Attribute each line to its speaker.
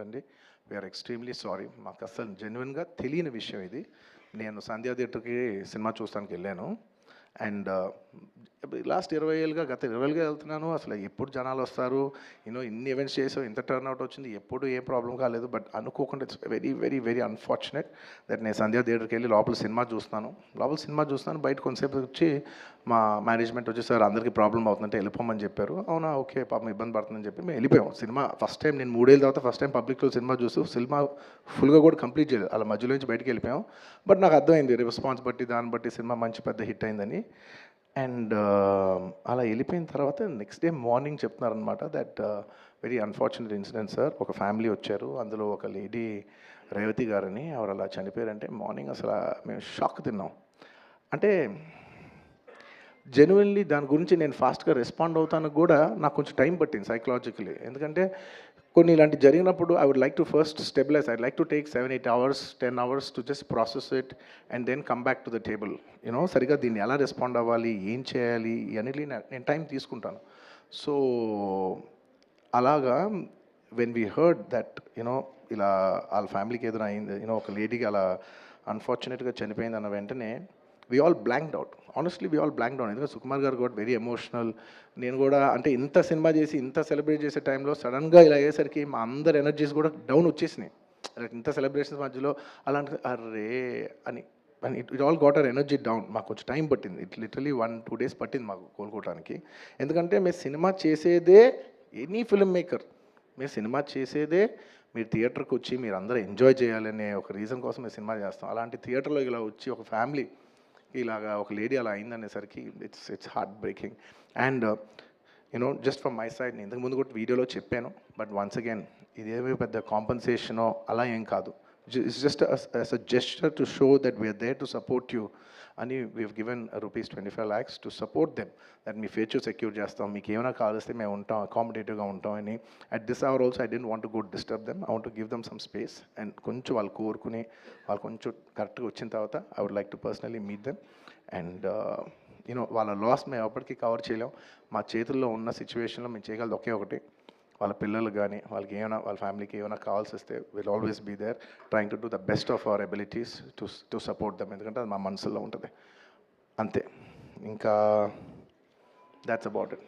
Speaker 1: అండి. We are extremely sorry. మాకు అసలు జెన్యున్గా తెలియని విషయం ఇది. నేను సంధ్యా థియేటర్కి సినిమా చూస్తానికి వెళ్ళాను. అండ్ లాస్ట్ 20 ఏళ్ళుగా, గత 20 ఏళ్ళుగా వెళ్తున్నాను. అసలు ఎప్పుడు జనాలు వస్తారు, ఇన్ని ఈవెంట్స్ చేసాం, ఇంత టర్న్అవుట్ వచ్చింది, ఎప్పుడు ఏ ప్రాబ్లం కాలేదు. బట్ అనుకోకుండా it's very very very unfortunate that నేను సంధ్యా థియేటర్కి వెళ్ళి లోపల సినిమా చూస్తున్నాను. బయట కొంతసేపు వచ్చి మా మేనేజ్మెంట్ వచ్చి, సార్ అందరికీ ప్రాబ్లం అవుతుందంటే వెళ్ళిపోమని చెప్పారు. అవునా, ఓకే, పాపం ఇబ్బంది పడుతుందని చెప్పి మేము వెళ్ళిపోయాం. సినిమా ఫస్ట్ టైం నేను 3 ఏళ్ళ తర్వాత ఫస్ట్ టైం పబ్లిక్లో సినిమా చూస్తూ సినిమా ఫుల్గా కూడా కంప్లీట్ చేయలేదు, అలా మధ్యలో నుంచి బయటికి వెళ్ళిపోయాం. బట్ నాకు అర్థమైంది రెస్పాన్స్ బట్టి, దాన్ని బట్టి సినిమా మంచి పెద్ద హిట్ అయిందని. అండ్ అలా వెళ్ళిపోయిన తర్వాత నెక్స్ట్ డే మార్నింగ్ చెప్తున్నారనమాట that very unfortunate incident sir. ఒక ఫ్యామిలీ వచ్చారు, అందులో ఒక లేడీ రేవతి గారని, ఆవిడ అలా చనిపోయారంటే మార్నింగ్ అసలు మేము షాక్ తిన్నాం. అంటే జెన్యున్లీ దాని గురించి నేను ఫాస్ట్గా రెస్పాండ్ అవుతానికి కూడా నాకు కొంచెం టైం పట్టింది సైకలాజికలీ. ఎందుకంటే కొన్ని ఇలాంటి జరిగినప్పుడు I would like to first stabilize. I like to take 7-8 hours 10 hours to just process it and then come back to the table. సరిగా దీన్ని ఎలా రెస్పాండ్ అవ్వాలి, ఏం చేయాలి, ఇవన్నీ నేను టైం తీసుకుంటాను. సో అలాగా వెన్ వీ హర్డ్ దట్ ఇలా వాళ్ళ ఫ్యామిలీకి ఏదైనా అయింది, ఒక లేడీకి అలా అన్ఫార్చునేట్గా చనిపోయింది అన్న వెంటనే we all blanked out. Honestly we all blanked out. ఎందుకంటే సుకుమార్ గారు కూడా వెరీ ఎమోషనల్. నేను కూడా అంటే ఇంత సినిమా చేసి ఇంత సెలబ్రేట్ చేసే టైంలో సడన్గా ఇలా అయ్యేసరికి మా అందరి ఎనర్జీస్ కూడా డౌన్ వచ్చేసినాయి. ఇంత సెలబ్రేషన్స్ మధ్యలో అలాంటి అర్రే అని it all got our energy down. మాకు కొంచెం టైం పట్టింది. ఇట్ లిటరలీ 1-2 days పట్టింది మాకు కోలుకోవడానికి. ఎందుకంటే మీరు సినిమా చేసేదే, ఎనీ ఫిల్మ్ మేకర్ మీరు సినిమా చేసేదే మీరు థియేటర్కి వచ్చి మీరు అందరూ ఎంజాయ్ చేయాలనే ఒక రీజన్ కోసం మేము సినిమా చేస్తాం. అలాంటి థియేటర్లో ఇలా వచ్చి ఒక ఫ్యామిలీ ఇలాగా ఒక లేడీ అలా అయిందనేసరికి it's heart breaking. And just from my side, నేను ఇంతకుముందు కూడా వీడియోలో చెప్పాను, బట్ వన్స్ అగైన్ ఇదేమీ పెద్ద కాంపన్సేషనో అలా ఏం కాదు. It's just as a gesture to show that we are there to support you అని we have given rupees 25 lakhs to support them. That మీ ఫ్యూచర్ సెక్యూర్ చేస్తాం, మీకు ఏమైనా కావాల్స్తే మేము ఉంటాం, అకామిడేటివ్గా ఉంటాం అని. At this hour also I don't want to go disturb them. I want to give them some space. And కొంచెం వాళ్ళు కోరుకుని వాళ్ళు కొంచెం కరెక్ట్గా వచ్చిన తర్వాత I would like to personally meet them. And వాళ్ళ లాస్ మేము ఎప్పటికీ కవర్ చేయలేం. మా చేతుల్లో ఉన్న సిచ్యువేషన్లో మేము చేయగలదు ఒకే ఒకటి, వాళ్ళ పిల్లలు కానీ వాళ్ళకి ఏమైనా, వాళ్ళ ఫ్యామిలీకి ఏమైనా కావాల్సి వస్తే will always be there trying to do the best of our abilities to support them. ఎందుకంటే అది మా మనసులో ఉంటుంది అంతే. ఇంకా దాట్స్ అబౌట్ ఇట్.